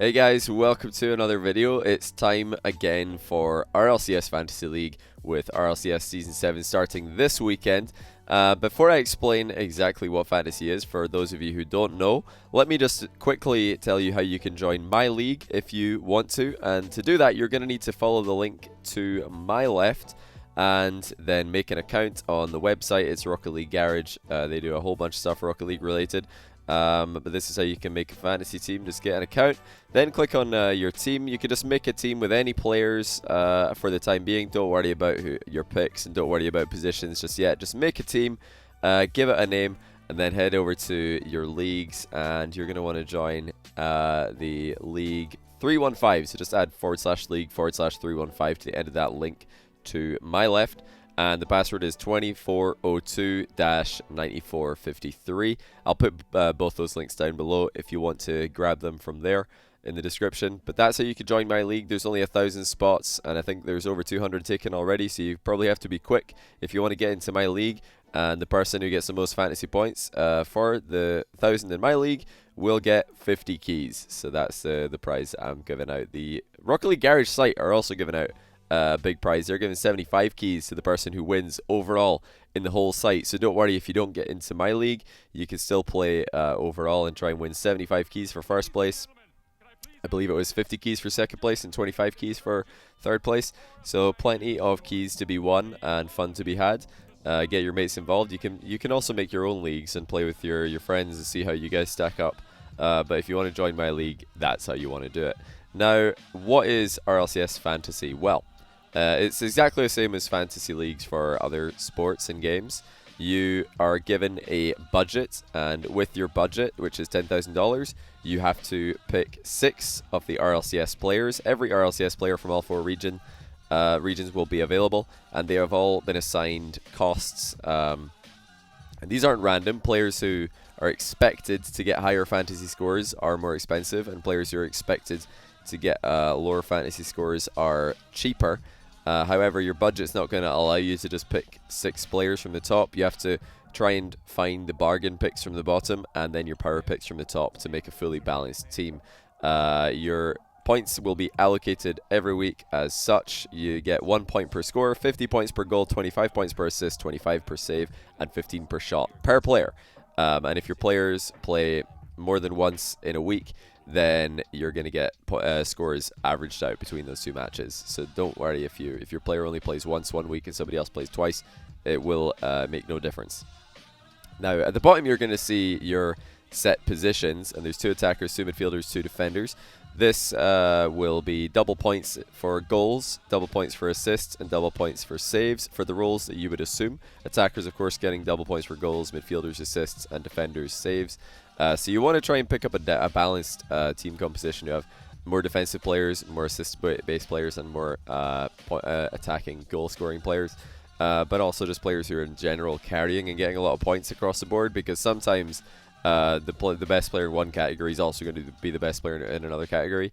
Hey guys, welcome to another video. It's time again for RLCS Fantasy League with RLCS Season 7 starting this weekend. Before I explain exactly what fantasy is, for those of you who don't know, let me just quickly tell you how you can join my league if you want to. And to do that, you're going to need to follow the link to my left and then make an account on the website. It's Rocket League Garage. They do a whole bunch of stuff Rocket League related. But this is how you can make a fantasy team. Just get an account, then click on your team. You can just make a team with any players for the time being. Don't worry about your picks and don't worry about positions just yet. Just make a team, give it a name, and then head over to your leagues, and you're going to want to join the league 315. So just add /league/315 to the end of that link to my left. And the password is 2402-9453. I'll put both those links down below if you want to grab them from there in the description. But that's how you can join my league. There's only 1,000 spots, and I think there's over 200 taken already, so you probably have to be quick if you want to get into my league. And the person who gets the most fantasy points for the 1,000 in my league will get 50 keys. So that's the prize I'm giving out. The Rocket League Garage site are also giving out big prize. They're giving 75 keys to the person who wins overall in the whole site. So don't worry if you don't get into my league. You can still play overall and try and win 75 keys for first place. I believe it was 50 keys for second place and 25 keys for third place. So plenty of keys to be won and fun to be had. Get your mates involved. You can also make your own leagues and play with your friends and see how you guys stack up. But if you want to join my league, that's how you want to do it. Now, what is RLCS Fantasy? Well, it's exactly the same as fantasy leagues for other sports and games. You are given a budget, and with your budget, which is $10,000, you have to pick 6 of the RLCS players. Every RLCS player from all 4 regions will be available, and they have all been assigned costs. And these aren't random. Players who are expected to get higher fantasy scores are more expensive, and players who are expected to get lower fantasy scores are cheaper. However, your budget's not going to allow you to just pick 6 players from the top. You have to try and find the bargain picks from the bottom and then your power picks from the top to make a fully balanced team. Your points will be allocated every week as such. You get 1 point per score, 50 points per goal, 25 points per assist, 25 per save, and 15 per shot per player. And if your players play more than once in a week, then you're going to get scores averaged out between those 2 matches. So don't worry if your player only plays once one week and somebody else plays twice. It will make no difference. Now, at the bottom, you're going to see your set positions, and there's 2 attackers, 2 midfielders, 2 defenders. This will be double points for goals, double points for assists, and double points for saves for the roles that you would assume. Attackers, of course, getting double points for goals, midfielders assists, and defenders saves. So you want to try and pick up a balanced team composition. You have more defensive players, more assist-based players, and more attacking, goal-scoring players. But also just players who are in general carrying and getting a lot of points across the board, because sometimes the best player in one category is also going to be the best player in another category,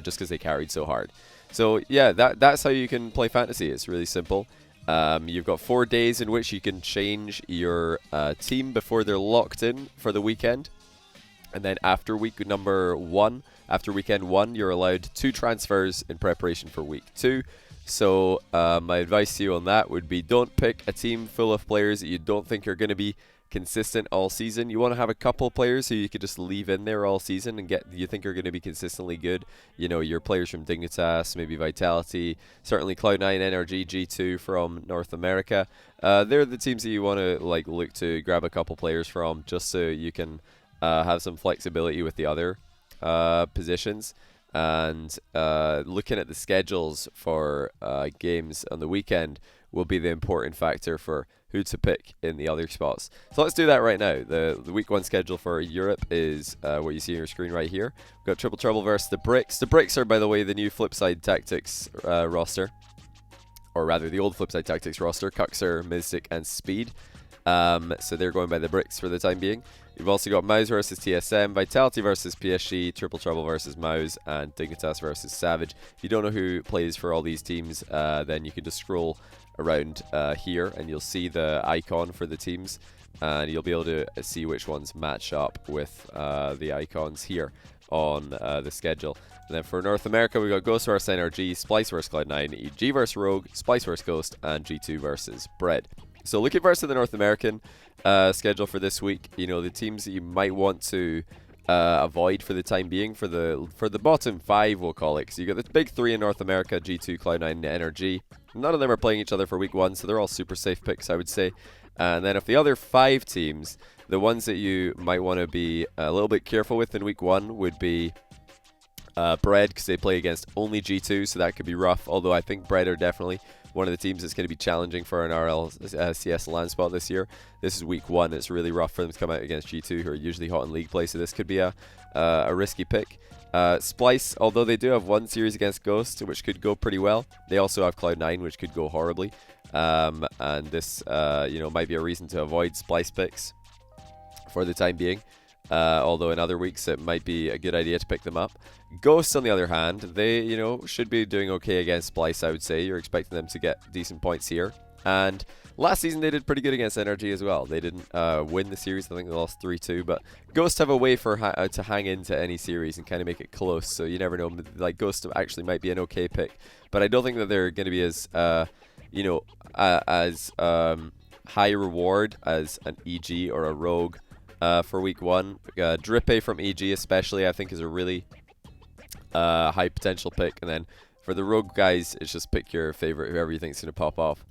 just because they carried so hard. So yeah, that's how you can play fantasy. It's really simple. You've got 4 days in which you can change your team before they're locked in for the weekend. And then after weekend 1, you're allowed 2 transfers in preparation for week 2. So my advice to you on that would be, don't pick a team full of players that you don't think are going to be consistent all season. You want to have a couple players who you could just leave in there all season and you think are going to be consistently good. You know, your players from Dignitas, maybe Vitality, certainly Cloud9, NRG, G2 from North America. They're the teams that you want to look to grab a couple players from, just so you can have some flexibility with the other positions. And looking at the schedules for games on the weekend will be the important factor for who to pick in the other spots. So let's do that right now. The week 1 schedule for Europe is what you see on your screen right here. We've got Triple Trouble versus the Bricks. The Bricks are, by the way, the new Flipside Tactics roster. Or rather, the old Flipside Tactics roster. Cuxer, Mystic, and Speed. So they're going by the Bricks for the time being. You've also got Mouse versus TSM, Vitality versus PSG, Triple Trouble versus Mouse, and Dignitas versus Savage. If you don't know who plays for all these teams, then you can just scroll around here and you'll see the icon for the teams, and you'll be able to see which ones match up with the icons here. on the schedule. And then for North America, we got Ghost vs NRG, Splice vs Cloud9, EG vs Rogue, Splice vs Ghost, and G2 vs Bread. So looking first at the North American schedule for this week, you know, the teams that you might want to avoid for the time being, for the bottom 5, we'll call it. So you got the big 3 in North America, G2, Cloud9, and NRG. None of them are playing each other for week 1, so they're all super safe picks, I would say. And then of the other 5 teams, the ones that you might want to be a little bit careful with in week 1 would be Bread, because they play against only G2, so that could be rough. Although I think Bread are definitely one of the teams that's going to be challenging for an RLCS land spot this year. This is week 1. It's really rough for them to come out against G2, who are usually hot in league play, so this could be a risky pick. Splice, although they do have one series against Ghost, which could go pretty well, they also have Cloud9, which could go horribly. And this, you know, might be a reason to avoid Splice picks for the time being. Although in other weeks it might be a good idea to pick them up. Ghosts, on the other hand, they, you know, should be doing okay against Splice, I would say. You're expecting them to get decent points here. And last season they did pretty good against NRG as well. They didn't win the series. I think they lost 3-2. But Ghosts have a way for to hang into any series and kind of make it close. So you never know. Like, Ghosts actually might be an okay pick. But I don't think that they're going to be as, you know, as high reward as an EG or a Rogue. For week 1, Drippe from EG especially, I think, is a really high potential pick. And then for the Rogue guys, it's just pick your favorite, whoever you think is going to pop off,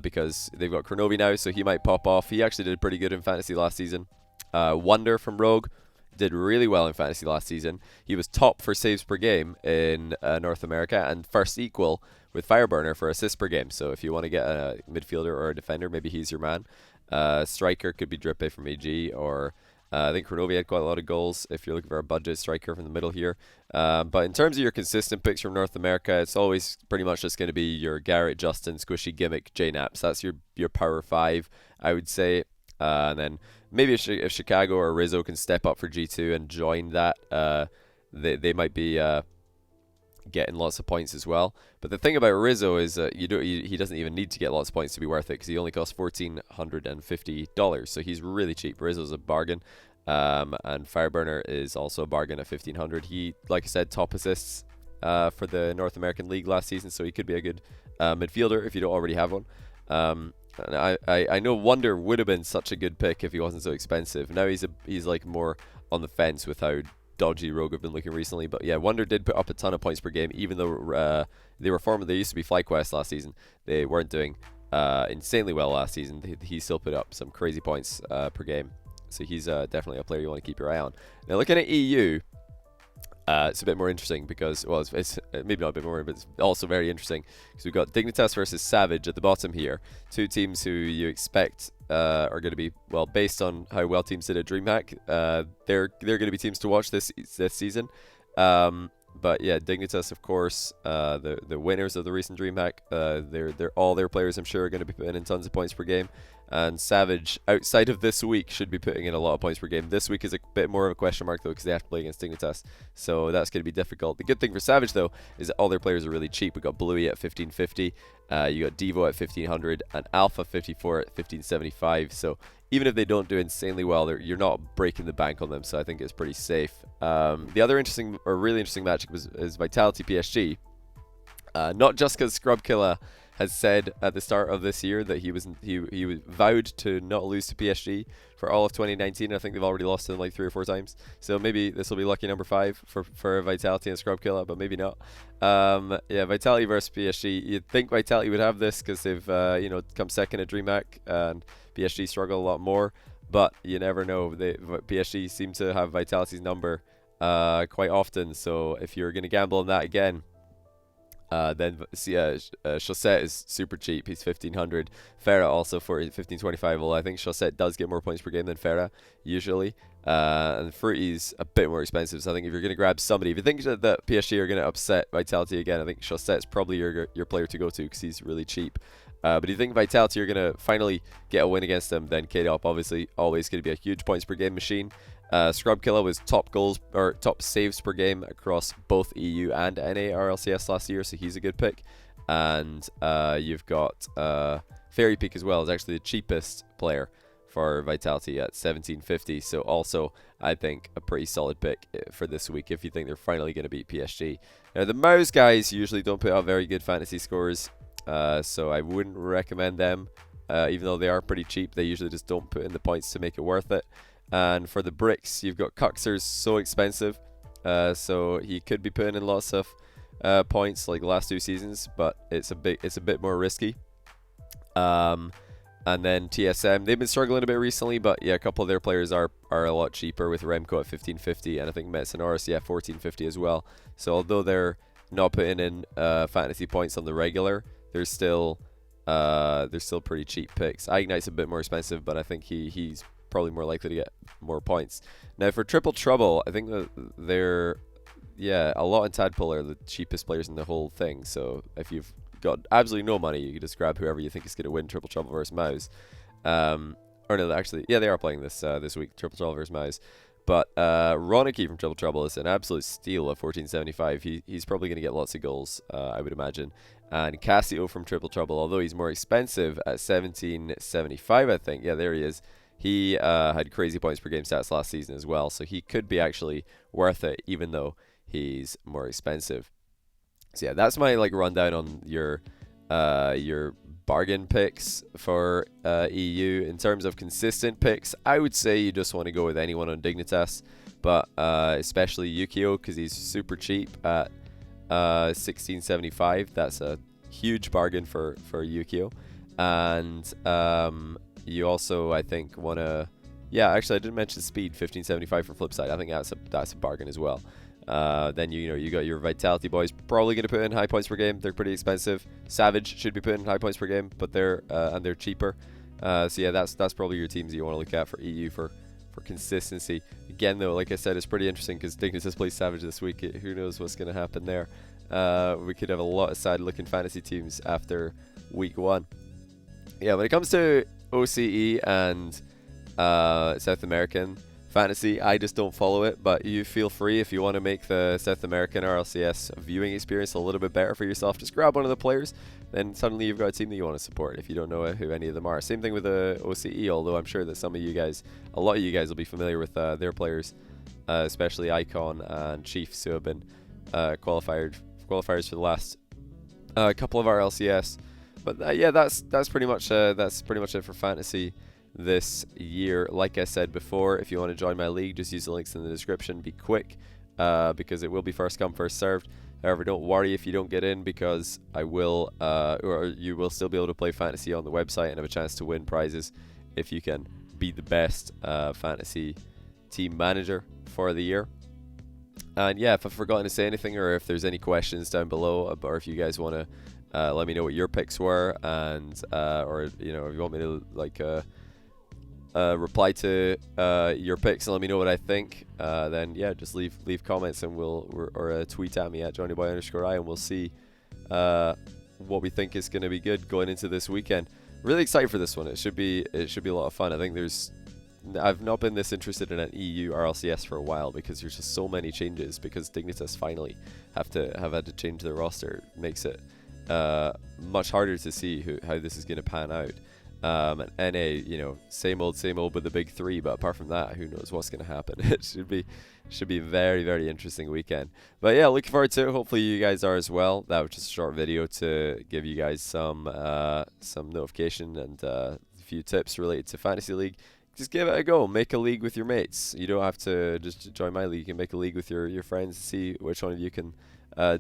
because they've got Kronovi now, so he might pop off. He actually did pretty good in fantasy last season. Wonder from Rogue did really well in fantasy last season. He was top for saves per game in North America and first equal with Fireburner for assists per game. So if you want to get a midfielder or a defender, maybe he's your man. Striker could be Drippe from AG, or I think Kronovi had quite a lot of goals if you're looking for a budget striker from the middle here. But in terms of your consistent picks from North America, it's always pretty much just going to be your Garrett, Justin, Squishy, Gimmick, JNaps. That's your power 5, I would say. And then maybe if Chicago or Rizzo can step up for G2 and join that, they might be getting lots of points as well. But the thing about Rizzo is he doesn't even need to get lots of points to be worth it, because he only costs $1,450, so he's really cheap. Rizzo's a bargain, and Fireburner is also a bargain at $1,500. He, like I said, top assists for the North American League last season, so he could be a good midfielder if you don't already have one. And I know Wonder would have been such a good pick if he wasn't so expensive. Now he's like more on the fence with how dodgy Rogue have been looking recently. But yeah, Wonder did put up a ton of points per game, even though they used to be FlyQuest last season. They weren't doing insanely well last season. He still put up some crazy points per game. So he's definitely a player you want to keep your eye on. Now looking at EU, it's a bit more interesting because, well, it's maybe not a bit more, but it's also very interesting because we've got Dignitas versus Savage at the bottom here. Two teams who you expect are going to be, well, based on how well teams did at DreamHack, they're going to be teams to watch this season. But yeah, Dignitas, of course, the winners of the recent DreamHack, all their players, I'm sure, are going to be putting in tons of points per game. And Savage, outside of this week, should be putting in a lot of points per game. This week is a bit more of a question mark, though, because they have to play against Dignitas. So that's going to be difficult. The good thing for Savage, though, is that all their players are really cheap. We got Bluey at 1550, you got Devo at 1500, and Alpha 54 at 1575. So even if they don't do insanely well, you're not breaking the bank on them. So I think it's pretty safe. The other really interesting matchup is Vitality PSG. Not just because Scrubkilla has said at the start of this year that he vowed to not lose to PSG for all of 2019. I think they've already lost to them like 3 or 4 times. So maybe this will be lucky number 5 for Vitality and Scrubkilla, but maybe not. Yeah, Vitality versus PSG. You'd think Vitality would have this because they've come second at DreamHack, and PSG struggle a lot more. But you never know. PSG seem to have Vitality's number quite often. So if you're going to gamble on that again, then Chaussette is super cheap. He's 1500. Farah also for 1525. Well, I think Chaussette does get more points per game than Farah usually. And Fruity's a bit more expensive. So I think if you're going to grab somebody, if you think that PSG are going to upset Vitality again, I think Chaussette's probably your player to go to because he's really cheap. But if you think Vitality are going to finally get a win against them, then K-Dop obviously always going to be a huge points per game machine. Scrubkilla was top saves per game across both EU and NA RLCS last year, so he's a good pick. And you've got Fairy Peak as well, is actually the cheapest player for Vitality at 1750. So also, I think, a pretty solid pick for this week if you think they're finally going to beat PSG. Now, the Mouse guys usually don't put out very good fantasy scores, so I wouldn't recommend them. Even though they are pretty cheap, they usually just don't put in the points to make it worth it. And for the bricks, you've got Cuxer's so expensive, so he could be putting in lots of points like the last 2 seasons, but it's a bit more risky. And then TSM, they've been struggling a bit recently, but yeah, a couple of their players are a lot cheaper, with Remco at 1550, and I think Mets and RLCS 1450 as well. So although they're not putting in fantasy points on the regular, they're still pretty cheap picks. Ignite's a bit more expensive, but I think he's probably more likely to get more points. Now for Triple Trouble, I think that they're a lot in Tadpole are the cheapest players in the whole thing. So if you've got absolutely no money, you can just grab whoever you think is going to win Triple Trouble versus Mouse. Or no, actually, yeah, they are playing this week, Triple Trouble versus Mouse. But Ronicky from Triple Trouble is an absolute steal at 1475. He's probably going to get lots of goals, I would imagine. And Casio from Triple Trouble, although he's more expensive at 1775, I think. Yeah, there he is. He had crazy points per game stats last season as well, so he could be actually worth it, even though he's more expensive. So yeah, that's my rundown on your bargain picks for EU. In terms of consistent picks, I would say you just want to go with anyone on Dignitas, but especially Yukio, because he's super cheap at 1675. That's a huge bargain for Yukio. And you also, I think, want to... Yeah, actually, I didn't mention speed, 1575 for Flipside. I think that's a bargain as well. Then you got your Vitality boys, probably going to put in high points per game. They're pretty expensive. Savage should be putting in high points per game, but they're cheaper. So yeah, that's probably your teams you want to look at for EU for consistency. Again, though, like I said, it's pretty interesting because Dignitas plays Savage this week. Who knows what's going to happen there? We could have a lot of sad-looking fantasy teams after week 1. Yeah, when it comes to OCE and South American fantasy, I just don't follow it, but you feel free if you want to make the South American RLCS viewing experience a little bit better for yourself. Just grab one of the players, then suddenly you've got a team that you want to support if you don't know who any of them are. Same thing with the OCE, although I'm sure that a lot of you guys will be familiar with their players, especially Icon and Chiefs, who have been qualifiers for the last couple of RLCS. But yeah, that's pretty much it for fantasy this year. Like I said before, if you want to join my league, just use the links in the description. Be quick, because it will be first come, first served. However, don't worry if you don't get in, because I will, or you will still be able to play fantasy on the website and have a chance to win prizes if you can be the best fantasy team manager for the year. And yeah, if I've forgotten to say anything, or if there's any questions down below, or if you guys want to let me know what your picks were, and or if you want me to reply to your picks and let me know what I think, then yeah, just leave comments and or tweet at me at JohnnyBoy_I, and we'll see what we think is going to be good going into this weekend. Really excited for this one. It should be a lot of fun. I think I've not been this interested in an EU RLCS for a while, because there's just so many changes, because Dignitas finally have had to change their roster. It makes it much harder to see how this is going to pan out. And NA, same old with the big 3, but apart from that, who knows what's going to happen. It should be a very, very interesting weekend. But yeah, looking forward to it. Hopefully you guys are as well. That was just a short video to give you guys some notification and a few tips related to Fantasy League. Just give it a go. Make a league with your mates. You don't have to just join my league. You can make a league with your friends and see which one of you can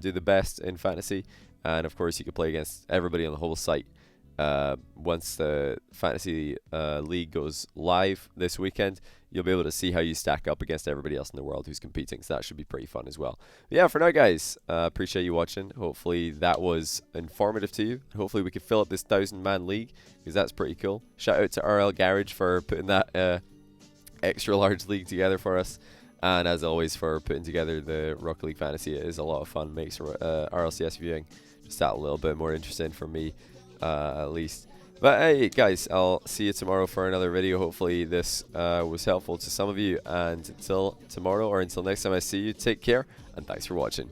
do the best in fantasy. And of course, you can play against everybody on the whole site. Once the fantasy league goes live this weekend, you'll be able to see how you stack up against everybody else in the world who's competing, so that should be pretty fun as well. But yeah, for now guys, appreciate you watching. Hopefully that was informative to you. Hopefully we can fill up this 1,000-man league, because that's pretty cool. Shout out to RL Garage for putting that extra large league together for us, and as always for putting together the Rocket League Fantasy. It is a lot of fun, makes RLCS viewing just that a little bit more interesting for me, at least. But hey guys, I'll see you tomorrow for another video. Hopefully this was helpful to some of you, and until tomorrow, or until next time I see you, take care and thanks for watching.